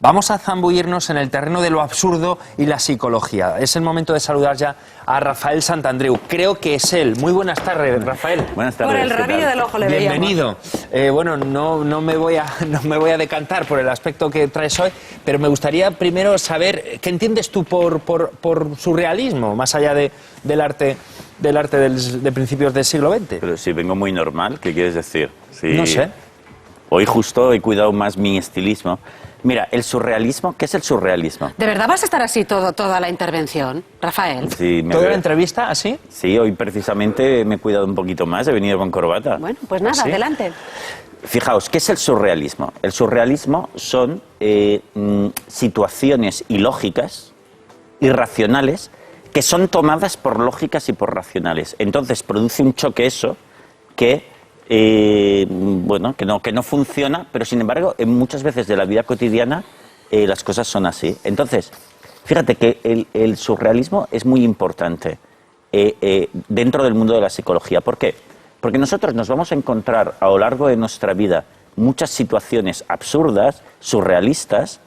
Vamos a zambullirnos en el terreno de lo absurdo y la psicología. Es el momento de saludar ya a Rafael Santandreu. Creo que es él. Muy buenas tardes, Rafael. Buenas tardes. Por el rabillo del ojo le veíamos. Bienvenido. Bueno, no me voy a decantar por el aspecto que traes hoy, pero me gustaría primero saber qué entiendes tú por surrealismo, más allá del arte de principios del siglo XX. Pero si vengo muy normal, ¿qué quieres decir? Si No sé. Hoy justo he cuidado más mi estilismo. Mira, el surrealismo, ¿qué es el surrealismo? ¿De verdad vas a estar así toda la intervención, Rafael? Sí, ¿Toda la entrevista así? Sí, hoy precisamente me he cuidado un poquito más, he venido con corbata. Bueno, pues nada, ¿Sí? adelante. Fijaos, ¿qué es el surrealismo? El surrealismo son situaciones ilógicas, irracionales, que son tomadas por lógicas y por racionales. Entonces produce un choque eso que bueno, que no funciona, pero sin embargo, en muchas veces de la vida cotidiana las cosas son así. Entonces, fíjate que el surrealismo es muy importante dentro del mundo de la psicología. ¿Por qué? Porque nosotros nos vamos a encontrar a lo largo de nuestra vida muchas situaciones absurdas, surrealistas,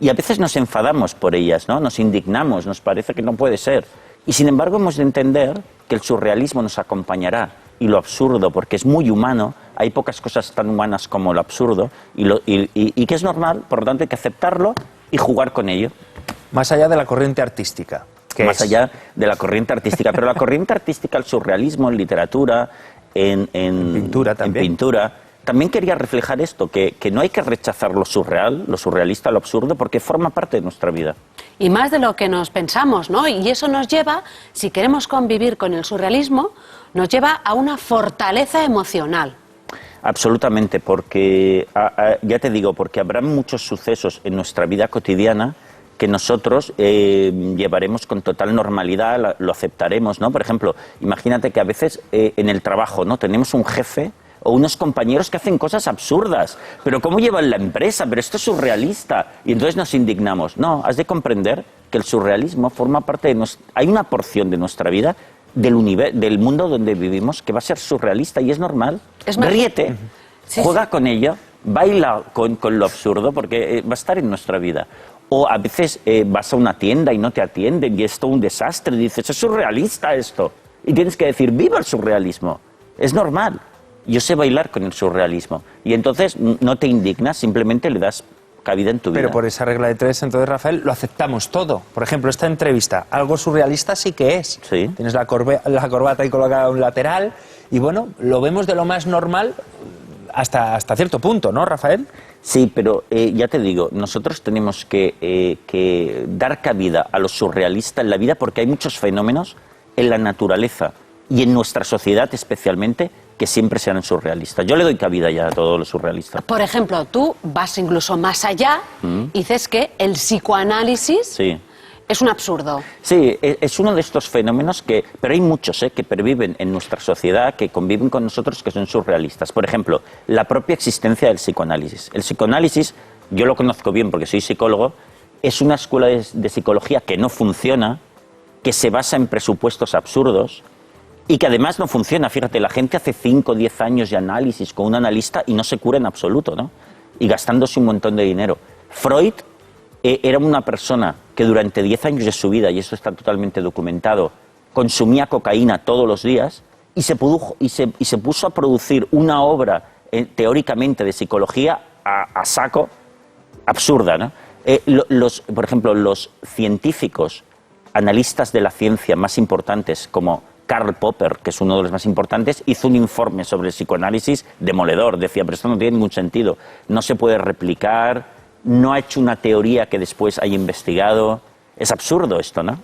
y a veces nos enfadamos por ellas, ¿no? Nos indignamos, nos parece que no puede ser. Y sin embargo hemos de entender que el surrealismo nos acompañará, y lo absurdo, porque es muy humano, hay pocas cosas tan humanas como lo absurdo, y que es normal, por lo tanto hay que aceptarlo y jugar con ello. Más allá de la corriente artística. Más allá de la corriente artística. Pero la corriente artística, el surrealismo, en literatura, en pintura también. En pintura, también quería reflejar esto, que no hay que rechazar lo surreal, lo surrealista, lo absurdo, porque forma parte de nuestra vida. Y más de lo que nos pensamos, ¿no? Y eso nos lleva, si queremos convivir con el surrealismo, nos lleva a una fortaleza emocional. Absolutamente, porque, ya te digo, porque habrá muchos sucesos en nuestra vida cotidiana que nosotros llevaremos con total normalidad, lo aceptaremos, ¿no? Por ejemplo, imagínate que a veces en el trabajo, ¿no? Tenemos un jefe o unos compañeros que hacen cosas absurdas. Pero ¿cómo llevan la empresa? Pero esto es surrealista. Y entonces nos indignamos. No, has de comprender que el surrealismo forma parte de hay una porción de nuestra vida, del mundo donde vivimos, que va a ser surrealista y es normal. Ríete, sí, juega con ello, baila con lo absurdo, porque va a estar en nuestra vida. O a veces vas a una tienda y no te atienden y es todo un desastre y dices, es surrealista esto. Y tienes que decir, ¡viva el surrealismo! Es normal. Yo sé bailar con el surrealismo. Y entonces no te indignas, simplemente le das cabida en tu vida. Pero por esa regla de tres, entonces, Rafael, lo aceptamos todo. Por ejemplo, esta entrevista, algo surrealista sí que es. Sí. Tienes la corbata ahí colocada a un lateral y, bueno, lo vemos de lo más normal hasta cierto punto, ¿no, Rafael? Sí, pero ya te digo, nosotros tenemos que dar cabida a lo surrealista en la vida porque hay muchos fenómenos en la naturaleza y en nuestra sociedad especialmente que siempre sean surrealistas. Yo le doy cabida ya a todo lo surrealista. Por ejemplo, tú vas incluso más allá y dices que el psicoanálisis es un absurdo. Sí, es uno de estos fenómenos pero hay muchos que perviven en nuestra sociedad, que conviven con nosotros, que son surrealistas. Por ejemplo, la propia existencia del psicoanálisis. El psicoanálisis, yo lo conozco bien porque soy psicólogo, es una escuela de psicología que no funciona, que se basa en presupuestos absurdos, y que además no funciona. Fíjate, la gente hace 5 o 10 años de análisis con un analista y no se cura en absoluto, ¿no? Y gastándose un montón de dinero. Freud era una persona que durante 10 años de su vida, y eso está totalmente documentado, consumía cocaína todos los días y se puso a producir una obra teóricamente de psicología a saco absurda, ¿no? Por ejemplo, los científicos, analistas de la ciencia más importantes como Karl Popper, que es uno de los más importantes, hizo un informe sobre el psicoanálisis demoledor. Decía, pero esto no tiene ningún sentido. No se puede replicar, no ha hecho una teoría que después haya investigado. Es absurdo esto, ¿no?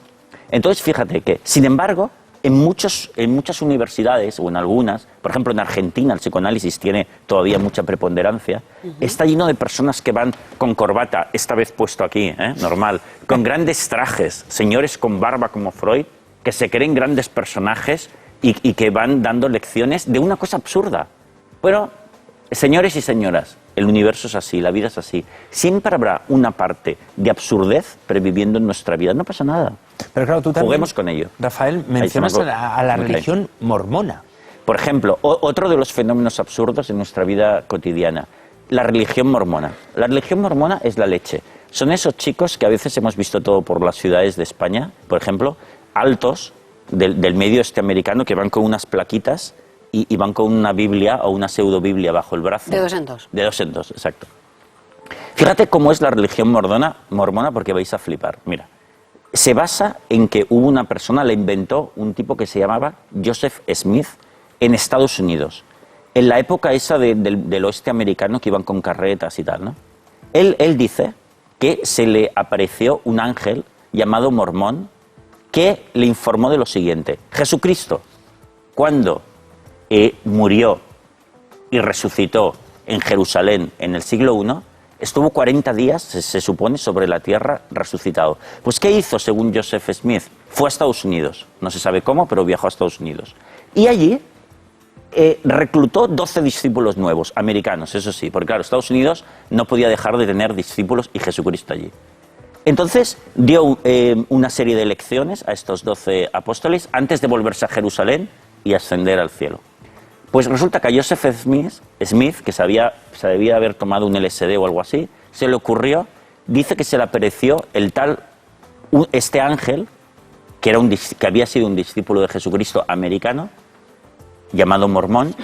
Entonces, fíjate que, sin embargo, en muchas universidades, o en algunas, por ejemplo, en Argentina el psicoanálisis tiene todavía mucha preponderancia, está lleno de personas que van con corbata, esta vez puesto aquí, normal, con grandes trajes, señores con barba como Freud, que se creen grandes personajes y que van dando lecciones de una cosa absurda. Bueno, señores y señoras, el universo es así, la vida es así. Siempre habrá una parte de absurdez previviendo en nuestra vida. No pasa nada. Pero claro, tú también, juguemos con ello. Rafael, mencionas a la religión mormona. Por ejemplo, otro de los fenómenos absurdos en nuestra vida cotidiana. la religión mormona. La religión mormona es la leche. Son esos chicos que a veces hemos visto todo por las ciudades de España, por ejemplo, altos del medio oeste americano, que van con unas plaquitas y van con una Biblia o una pseudo-Biblia bajo el brazo. De 2 en 2. De 2 en 2, exacto. Fíjate cómo es la religión mormona porque vais a flipar. Mira, se basa en que hubo una persona, la inventó un tipo que se llamaba Joseph Smith en Estados Unidos, en la época esa del oeste americano, que iban con carretas y tal, ¿no? Él dice que se le apareció un ángel llamado Mormón que le informó de lo siguiente: Jesucristo, cuando murió y resucitó en Jerusalén en el siglo I, estuvo 40 días, se supone, sobre la tierra resucitado. Pues ¿qué hizo según Joseph Smith? Fue a Estados Unidos, no se sabe cómo, pero viajó a Estados Unidos. Y allí reclutó 12 discípulos nuevos, americanos, eso sí, porque claro, Estados Unidos no podía dejar de tener discípulos y Jesucristo allí. Entonces dio una serie de lecciones a estos 12 apóstoles antes de volverse a Jerusalén y ascender al cielo. Pues resulta que a Joseph Smith, que se debía haber tomado un LSD o algo así, se le ocurrió, dice que se le apareció este ángel, que había sido un discípulo de Jesucristo americano, llamado Mormón,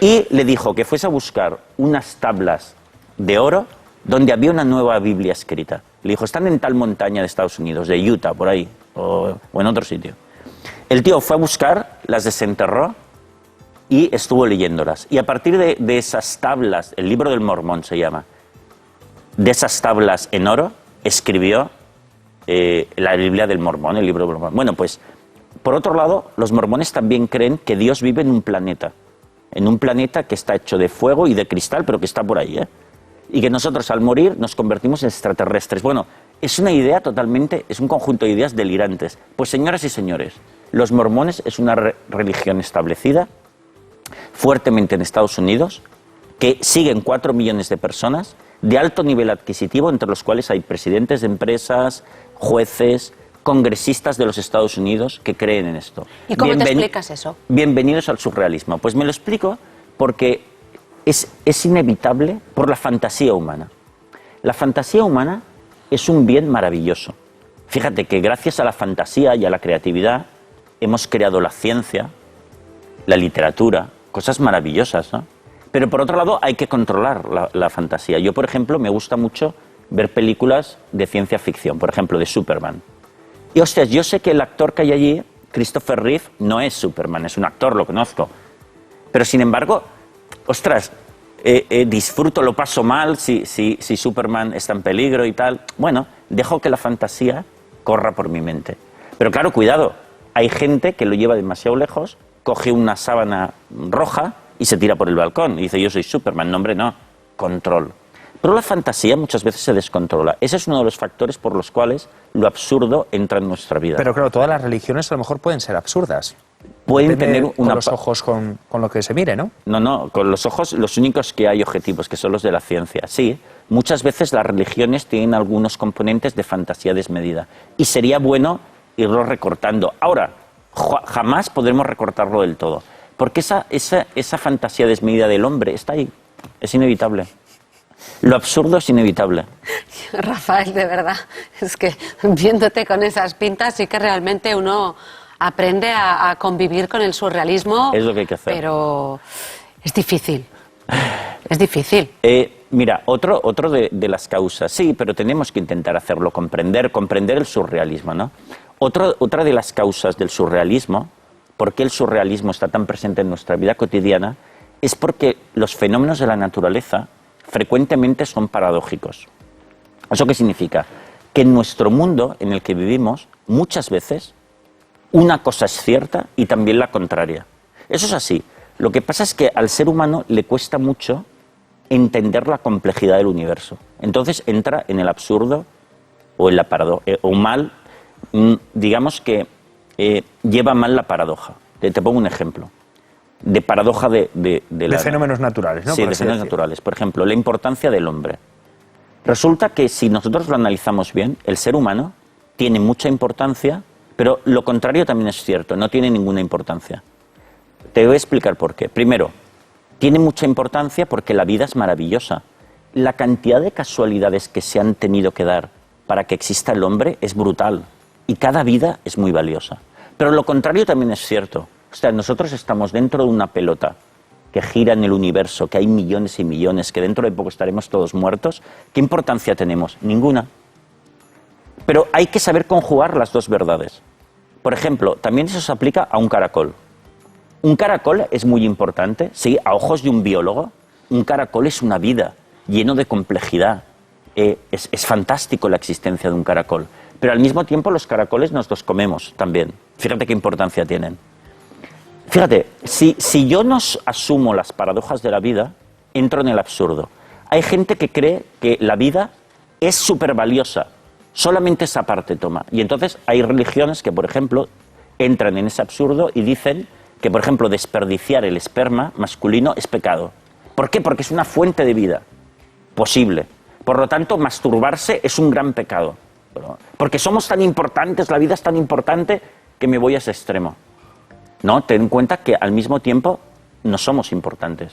y le dijo que fuese a buscar unas tablas de oro donde había una nueva Biblia escrita. Le dijo, están en tal montaña de Estados Unidos, de Utah, por ahí, o en otro sitio. El tío fue a buscar, las desenterró y estuvo leyéndolas. Y a partir de esas tablas, el libro del Mormón se llama, de esas tablas en oro, escribió la Biblia del Mormón, el libro del Mormón. Bueno, pues, por otro lado, los mormones también creen que Dios vive en un planeta que está hecho de fuego y de cristal, pero que está por ahí, y que nosotros al morir nos convertimos en extraterrestres. Bueno, es una idea totalmente, es un conjunto de ideas delirantes. Pues señoras y señores, los mormones es una religión establecida fuertemente en Estados Unidos, que siguen 4 millones de personas, de alto nivel adquisitivo, entre los cuales hay presidentes de empresas, jueces, congresistas de los Estados Unidos que creen en esto. ¿Y cómo te explicas eso? Bienvenidos al surrealismo. Pues me lo explico porque es inevitable por la fantasía humana. La fantasía humana es un bien maravilloso. Fíjate que gracias a la fantasía y a la creatividad hemos creado la ciencia, la literatura, cosas maravillosas, ¿no? Pero por otro lado hay que controlar la fantasía. Yo, por ejemplo, me gusta mucho ver películas de ciencia ficción, por ejemplo, de Superman. Y hostias, yo sé que el actor que hay allí, Christopher Reeve, no es Superman, es un actor, lo conozco. Pero sin embargo, ostras, disfruto, lo paso mal si Superman está en peligro y tal. Bueno, dejo que la fantasía corra por mi mente. Pero claro, cuidado, hay gente que lo lleva demasiado lejos, coge una sábana roja y se tira por el balcón y dice, yo soy Superman. No, hombre, no, control. Pero la fantasía muchas veces se descontrola. Ese es uno de los factores por los cuales lo absurdo entra en nuestra vida. Pero claro, todas las religiones a lo mejor pueden ser absurdas. Pueden Depende tener con los ojos con lo que se mire, ¿no? No, con los ojos los únicos que hay objetivos, que son los de la ciencia. Sí, muchas veces las religiones tienen algunos componentes de fantasía desmedida. Y sería bueno irlo recortando. Ahora, jamás podremos recortarlo del todo. Porque esa fantasía desmedida del hombre está ahí. Es inevitable. Lo absurdo es inevitable. Rafael, de verdad, es que viéndote con esas pintas sí que realmente uno aprende a convivir con el surrealismo. Es lo que hay que hacer. Pero es difícil. Es difícil. Mira, otro de las causas, sí, pero tenemos que intentar hacerlo, comprender el surrealismo, ¿no? Otra de las causas del surrealismo, por qué el surrealismo está tan presente en nuestra vida cotidiana, es porque los fenómenos de la naturaleza frecuentemente son paradójicos. ¿Eso qué significa? Que en nuestro mundo en el que vivimos, muchas veces, una cosa es cierta y también la contraria. Eso es así. Lo que pasa es que al ser humano le cuesta mucho entender la complejidad del universo. Entonces entra en el absurdo o en la paradoja, o mal, digamos que lleva mal la paradoja. Te pongo un ejemplo. De paradoja de fenómenos naturales, ¿no? Sí, de fenómenos naturales. Por ejemplo, la importancia del hombre. Resulta que si nosotros lo analizamos bien, el ser humano tiene mucha importancia, pero lo contrario también es cierto, no tiene ninguna importancia. Te voy a explicar por qué. Primero, tiene mucha importancia porque la vida es maravillosa. la cantidad de casualidades que se han tenido que dar para que exista el hombre es brutal. Y cada vida es muy valiosa. Pero lo contrario también es cierto. O sea, nosotros estamos dentro de una pelota que gira en el universo, que hay millones y millones, que dentro de poco estaremos todos muertos. ¿Qué importancia tenemos? Ninguna. Pero hay que saber conjugar las dos verdades. Por ejemplo, también eso se aplica a un caracol. Un caracol es muy importante, sí, a ojos de un biólogo. Un caracol es una vida, lleno de complejidad. Es fantástico la existencia de un caracol. Pero al mismo tiempo los caracoles nos los comemos también. Fíjate qué importancia tienen. Fíjate, si yo no asumo las paradojas de la vida, entro en el absurdo. Hay gente que cree que la vida es súper valiosa, solamente esa parte toma. Y entonces hay religiones que, por ejemplo, entran en ese absurdo y dicen que, por ejemplo, desperdiciar el esperma masculino es pecado. ¿Por qué? Porque es una fuente de vida posible. Por lo tanto, masturbarse es un gran pecado. Porque somos tan importantes, la vida es tan importante que me voy a ese extremo. No, ten en cuenta que al mismo tiempo no somos importantes.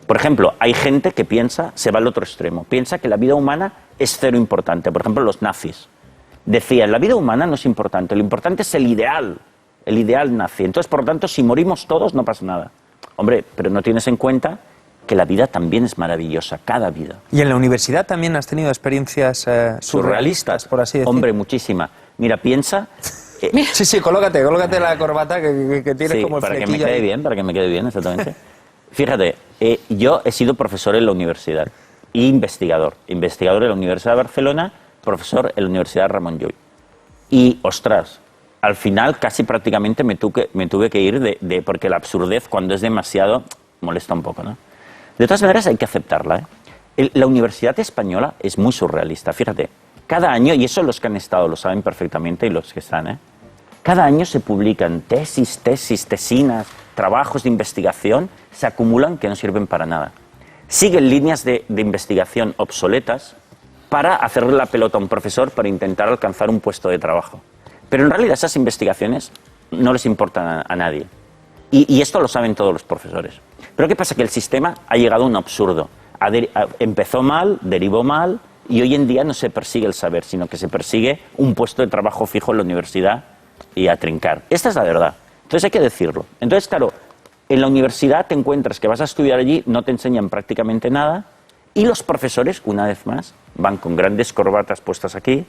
Por ejemplo, hay gente que piensa, se va al otro extremo, piensa que la vida humana es cero importante. Por ejemplo, los nazis decían, la vida humana no es importante, lo importante es el ideal nazi. Entonces, por lo tanto, si morimos todos no pasa nada. Hombre, pero no tienes en cuenta que la vida también es maravillosa, cada vida. ¿Y en la universidad también has tenido experiencias surrealistas, por así decirlo? Hombre, muchísima. Mira, piensa... Sí, colócate la corbata que tienes sí, como el para que flequillo me quede ahí. bien, para que me quede bien, exactamente. Fíjate, yo he sido profesor en la universidad y investigador en la Universidad de Barcelona, profesor en la Universidad Ramon Llull. Y, ostras, al final casi prácticamente me tuve que ir porque la absurdez, cuando es demasiado, molesta un poco, ¿no? De todas maneras, hay que aceptarla, ¿eh? La Universidad Española es muy surrealista, fíjate. Cada año, y eso los que han estado lo saben perfectamente y los que están, ¿eh? Cada año se publican tesis, tesinas, trabajos de investigación, se acumulan que no sirven para nada. Siguen líneas de investigación obsoletas para hacerle la pelota a un profesor para intentar alcanzar un puesto de trabajo. Pero en realidad esas investigaciones no les importan a nadie. Y esto lo saben todos los profesores. Pero ¿qué pasa? Que el sistema ha llegado a un absurdo. Empezó mal, derivó mal, y hoy en día no se persigue el saber, sino que se persigue un puesto de trabajo fijo en la universidad y a trincar. Esta es la verdad. Entonces hay que decirlo. Entonces, claro, en la universidad te encuentras que vas a estudiar allí, no te enseñan prácticamente nada, y los profesores, una vez más, van con grandes corbatas puestas aquí,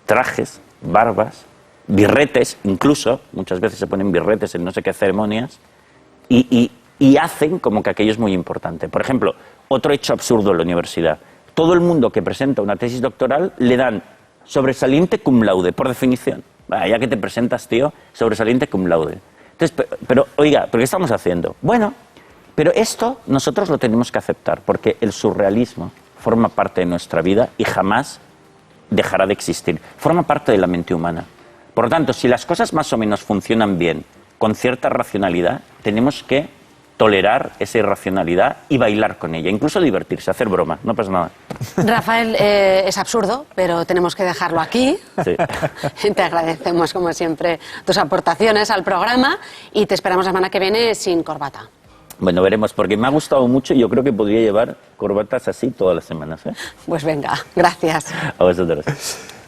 trajes, barbas, birretes, incluso, muchas veces se ponen birretes en no sé qué ceremonias, y hacen como que aquello es muy importante. Por ejemplo, otro hecho absurdo en la universidad. Todo el mundo que presenta una tesis doctoral le dan sobresaliente cum laude, por definición. Ya que te presentas, tío, sobresaliente cum laude. Entonces, pero oiga, ¿pero qué estamos haciendo? Bueno, pero esto nosotros lo tenemos que aceptar, porque el surrealismo forma parte de nuestra vida y jamás dejará de existir. Forma parte de la mente humana. Por lo tanto, si las cosas más o menos funcionan bien, con cierta racionalidad, tenemos que tolerar esa irracionalidad y bailar con ella, incluso divertirse, hacer broma, no pasa nada. Rafael, es absurdo, pero tenemos que dejarlo aquí. Sí. Te agradecemos, como siempre, tus aportaciones al programa y te esperamos la semana que viene sin corbata. Bueno, veremos, porque me ha gustado mucho y yo creo que podría llevar corbatas así todas las semanas, ¿eh? Pues venga, gracias. A vosotros.